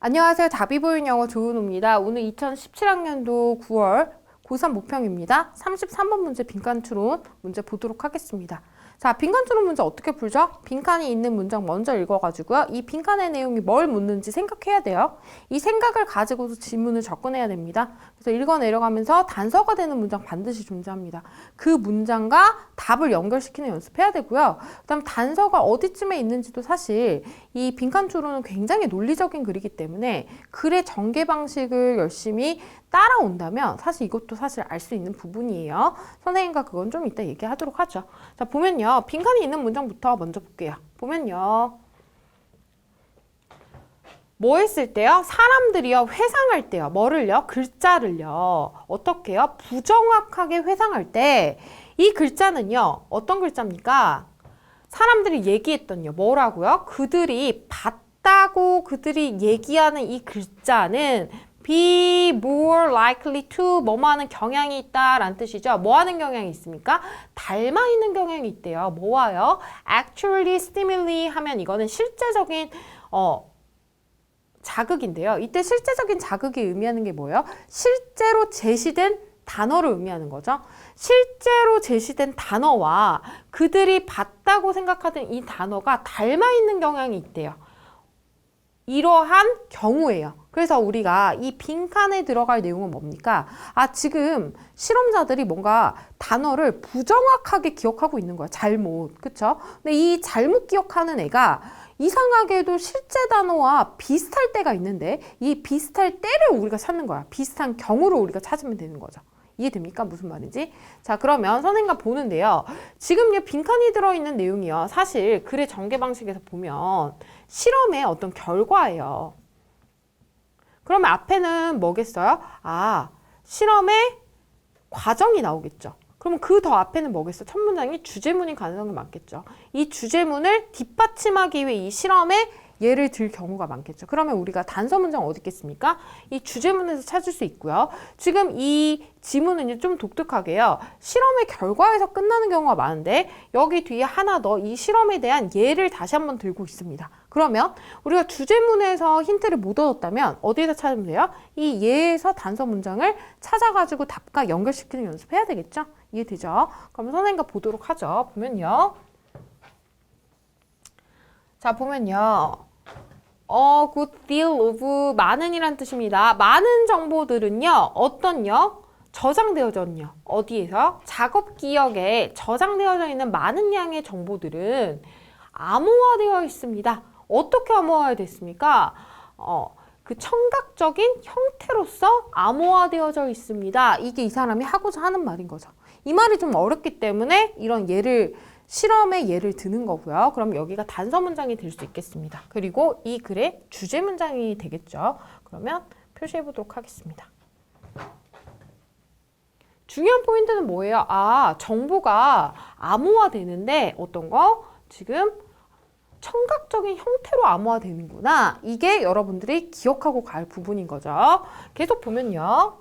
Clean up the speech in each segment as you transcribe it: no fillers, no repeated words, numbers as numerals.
안녕하세요. 다비보인 영어 조은호입니다. 오늘 2017학년도 9월 고3 모평입니다. 33번 문제 빈칸 추론 문제 보도록 하겠습니다. 자, 빈칸 추론 문제 어떻게 풀죠? 빈칸이 있는 문장 먼저 읽어가지고요. 이 빈칸의 내용이 뭘 묻는지 생각해야 돼요. 이 생각을 가지고서 질문을 접근해야 됩니다. 그래서 읽어내려가면서 단서가 되는 문장 반드시 존재합니다. 그 문장과 답을 연결시키는 연습해야 되고요. 그 다음 단서가 어디쯤에 있는지도 사실 이 빈칸 추론은 굉장히 논리적인 글이기 때문에 글의 전개 방식을 열심히 따라온다면 사실 이것도 사실 알 수 있는 부분이에요. 선생님과 그건 좀 이따 얘기하도록 하죠. 자, 보면요. 빈칸이 있는 문장부터 먼저 볼게요. 보면요. 뭐 했을 때요? 사람들이요. 회상할 때요. 뭐를요? 글자를요. 어떻게 해요? 부정확하게 회상할 때 이 글자는요. 어떤 글자입니까? 사람들이 얘기했던요. 뭐라고요? 그들이 봤다고 그들이 얘기하는 이 글자는 be more likely to 뭐뭐 하는 경향이 있다 라는 뜻이죠. 뭐 하는 경향이 있습니까? 닮아 있는 경향이 있대요. 뭐와요? actually stimuli 하면 이거는 실제적인 자극인데요. 이때 실제적인 자극이 의미하는 게 뭐예요? 실제로 제시된 단어를 의미하는 거죠. 실제로 제시된 단어와 그들이 봤다고 생각하던 이 단어가 닮아 있는 경향이 있대요. 이러한 경우예요. 그래서 우리가 이 빈칸에 들어갈 내용은 뭡니까? 지금 실험자들이 뭔가 단어를 부정확하게 기억하고 있는 거야. 잘못. 그쵸? 근데 이 잘못 기억하는 애가 이상하게도 실제 단어와 비슷할 때가 있는데 이 비슷할 때를 우리가 찾는 거야. 비슷한 경우를 우리가 찾으면 되는 거죠. 이해됩니까? 무슨 말인지? 자, 그러면 선생님과 보는데요. 지금 이 빈칸이 들어있는 내용이요. 사실 글의 전개 방식에서 보면 실험의 어떤 결과예요. 그러면 앞에는 뭐겠어요? 실험의 과정이 나오겠죠. 그러면 그 더 앞에는 뭐겠어? 첫 문장이 주제문인 가능성이 많겠죠. 이 주제문을 뒷받침하기 위해 이 실험의 예를 들 경우가 많겠죠. 그러면 우리가 단서 문장 어디 있겠습니까? 이 주제문에서 찾을 수 있고요. 지금 이 지문은 이제 좀 독특하게요. 실험의 결과에서 끝나는 경우가 많은데 여기 뒤에 하나 더 이 실험에 대한 예를 다시 한번 들고 있습니다. 그러면 우리가 주제문에서 힌트를 못 얻었다면 어디에서 찾으면 돼요? 이 예에서 단서 문장을 찾아가지고 답과 연결시키는 연습해야 되겠죠? 이해되죠? 그럼 선생님과 보도록 하죠. 보면요. 자, 보면요. good deal of 많은이란 뜻입니다. 많은 정보들은요. 어떤요? 저장되어졌요. 어디에서? 작업 기억에 저장되어져 있는 많은 양의 정보들은 암호화되어 있습니다. 어떻게 암호화됐습니까? 그 청각적인 형태로서 암호화되어져 있습니다. 이게 이 사람이 하고자 하는 말인 거죠. 이 말이 좀 어렵기 때문에 이런 실험의 예를 드는 거고요. 그럼 여기가 단서 문장이 될 수 있겠습니다. 그리고 이 글의 주제 문장이 되겠죠. 그러면 표시해 보도록 하겠습니다. 중요한 포인트는 뭐예요? 정보가 암호화되는데 어떤 거? 지금 청각적인 형태로 암호화되는구나. 이게 여러분들이 기억하고 갈 부분인 거죠. 계속 보면요.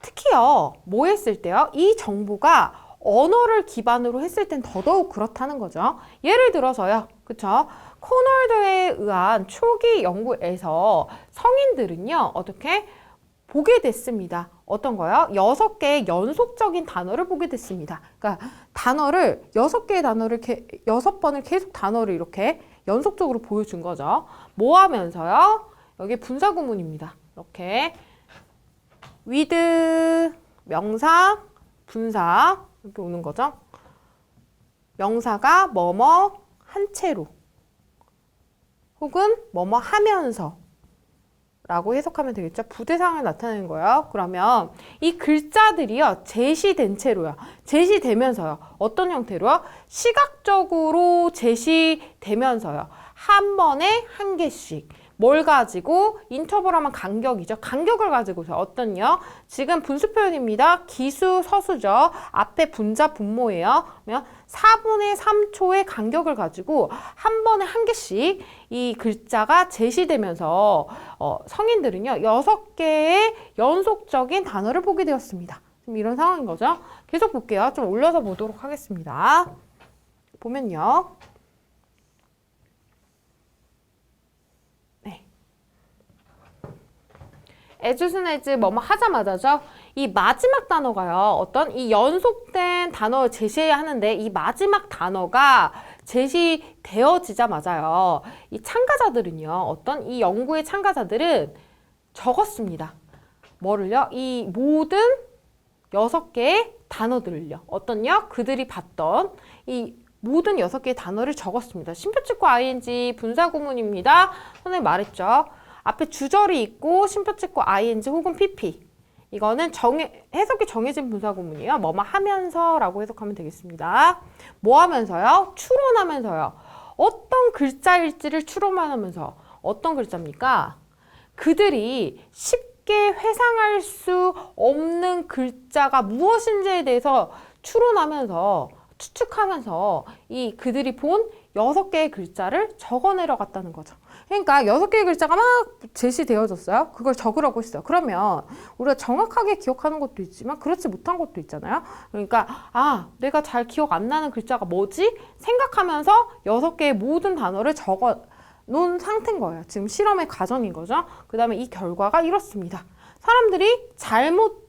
특히요. 뭐 했을 때요? 이 정보가 언어를 기반으로 했을 땐 더더욱 그렇다는 거죠. 예를 들어서요. 그쵸? 코널드에 의한 초기 연구에서 성인들은요. 어떻게? 보게 됐습니다. 어떤 거요? 6개의 연속적인 단어를 보게 됐습니다. 그러니까 단어를 6개의 단어를 6번을 계속 단어를 이렇게 연속적으로 보여준 거죠. 뭐 하면서요? 여기 분사 구문입니다. 이렇게 with 명사, 분사 이렇게 오는 거죠. 명사가 뭐뭐 한 채로 혹은 뭐뭐 하면서 라고 해석하면 되겠죠. 부대상을 나타내는 거예요. 그러면 이 글자들이요. 제시된 채로요. 제시되면서요. 어떤 형태로요? 시각적으로 제시되면서요. 한 번에 한 개씩. 뭘 가지고? 인터벌하면 간격이죠. 간격을 가지고서 어떤요? 지금 분수 표현입니다. 기수, 서수죠. 앞에 분자, 분모예요. 그러면 4분의 3초의 간격을 가지고 한 번에 한 개씩 이 글자가 제시되면서 성인들은요. 6개의 연속적인 단어를 보게 되었습니다. 지금 이런 상황인 거죠. 계속 볼게요. 좀 올려서 보도록 하겠습니다. 보면요. as soon as 뭐뭐 하자마자죠. 이 마지막 단어가요. 어떤 이 연속된 단어를 제시해야 하는데 이 마지막 단어가 제시되어지자마자요. 이 참가자들은요. 어떤 이 연구의 참가자들은 적었습니다. 뭐를요? 이 모든 6개의 단어들을요. 어떤요? 그들이 봤던 이 모든 6개의 단어를 적었습니다. 심표 찍고 ing 분사구문입니다. 선생님 말했죠. 앞에 주절이 있고 심표 찍고 ing 혹은 pp. 이거는 해석이 정해진 분사구문이에요. 뭐뭐 하면서 라고 해석하면 되겠습니다. 뭐 하면서요? 추론하면서요. 어떤 글자일지를 추론하면서 어떤 글자입니까? 그들이 쉽게 회상할 수 없는 글자가 무엇인지에 대해서 추론하면서 추측하면서 이 그들이 본 6개의 글자를 적어 내려갔다는 거죠. 그러니까 6개의 글자가 막 제시되어졌어요. 그걸 적으라고 했어요. 그러면 우리가 정확하게 기억하는 것도 있지만 그렇지 못한 것도 있잖아요. 그러니까 내가 잘 기억 안 나는 글자가 뭐지? 생각하면서 6개의 모든 단어를 적어 놓은 상태인 거예요. 지금 실험의 과정인 거죠. 그 다음에 이 결과가 이렇습니다. 사람들이 잘못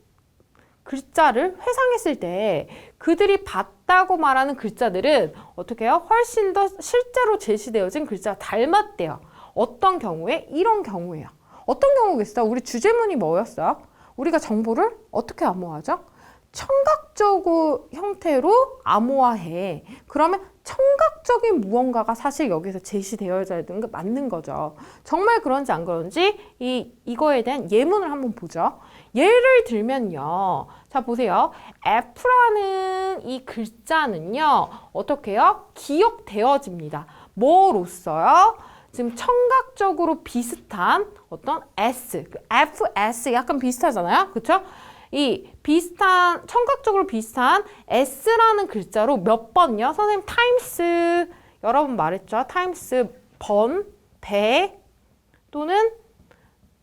글자를 회상했을 때 그들이 봤다고 말하는 글자들은 어떻게 해요? 훨씬 더 실제로 제시되어진 글자가 닮았대요. 어떤 경우에? 이런 경우에요. 어떤 경우겠어요? 우리 주제문이 뭐였어요? 우리가 정보를 어떻게 암호화하죠? 청각적 형태로 암호화해. 그러면 청각적인 무언가가 사실 여기서 제시되어져야 되는 게 맞는 거죠. 정말 그런지 안 그런지 이거에 대한 예문을 한번 보죠. 예를 들면요. 자, 보세요. F라는 이 글자는요. 어떻게 해요? 기억되어집니다. 뭐로써요? 지금 청각적으로 비슷한 어떤 S, FS 약간 비슷하잖아요. 그쵸? 이 비슷한, 청각적으로 비슷한 S라는 글자로 몇 번요? 선생님 타임스, 여러 번 말했죠? 타임스 번, 배 또는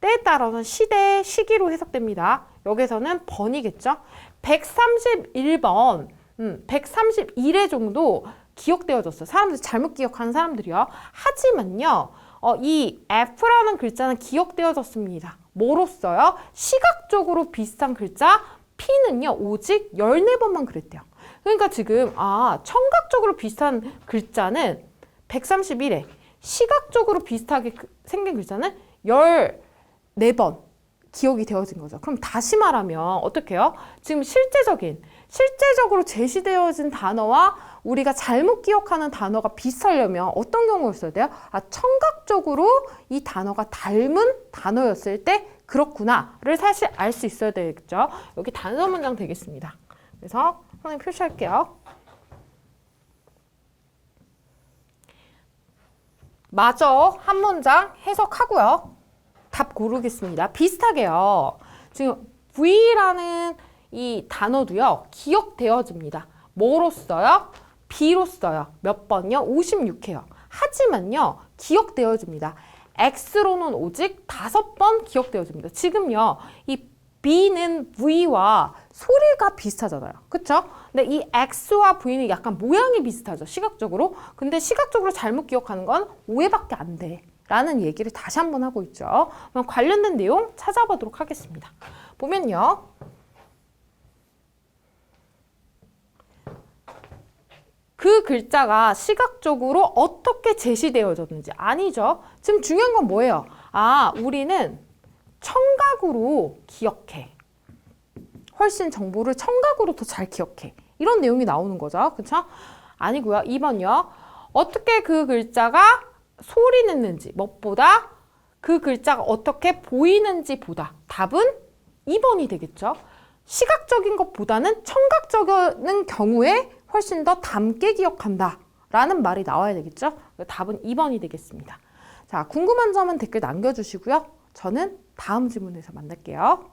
때에 따라서 시대, 시기로 해석됩니다. 여기서는 번이겠죠? 131번, 131회 정도 기억되어졌어요. 사람들이 잘못 기억하는 사람들이요. 하지만요, 이 F라는 글자는 기억되어졌습니다. 뭐로써요? 시각적으로 비슷한 글자 P는요, 오직 14번만 그랬대요. 그러니까 지금, 청각적으로 비슷한 글자는 131회, 시각적으로 비슷하게 생긴 글자는 14번 기억이 되어진 거죠. 그럼 다시 말하면 어떻게 해요? 지금 실제적으로 제시되어진 단어와 우리가 잘못 기억하는 단어가 비슷하려면 어떤 경우를 써야 돼요? 청각적으로 이 단어가 닮은 단어였을 때 그렇구나를 사실 알 수 있어야 되겠죠. 여기 단서 문장 되겠습니다. 그래서 선생님 표시할게요. 마저 한 문장 해석하고요. 답 고르겠습니다. 비슷하게요. 지금 V라는 이 단어도요. 기억되어집니다. 뭐로써요? B로써요. 몇 번요? 56회요. 하지만요. 기억되어집니다. X로는 오직 5번 기억되어집니다. 지금요. 이 B는 V와 소리가 비슷하잖아요. 그쵸? 근데 이 X와 V는 약간 모양이 비슷하죠. 시각적으로. 근데 시각적으로 잘못 기억하는 건 5회밖에 안 돼. 라는 얘기를 다시 한번 하고 있죠. 그럼 관련된 내용 찾아보도록 하겠습니다. 보면요. 그 글자가 시각적으로 어떻게 제시되어졌는지 아니죠. 지금 중요한 건 뭐예요? 우리는 청각으로 기억해. 훨씬 정보를 청각으로 더 잘 기억해. 이런 내용이 나오는 거죠. 그쵸? 아니고요. 2번요. 어떻게 그 글자가 소리 냈는지, 무엇보다 그 글자가 어떻게 보이는지 보다. 답은 2번이 되겠죠. 시각적인 것보다는 청각적인 경우에 훨씬 더 닮게 기억한다 라는 말이 나와야 되겠죠. 답은 2번이 되겠습니다. 자, 궁금한 점은 댓글 남겨주시고요. 저는 다음 질문에서 만날게요.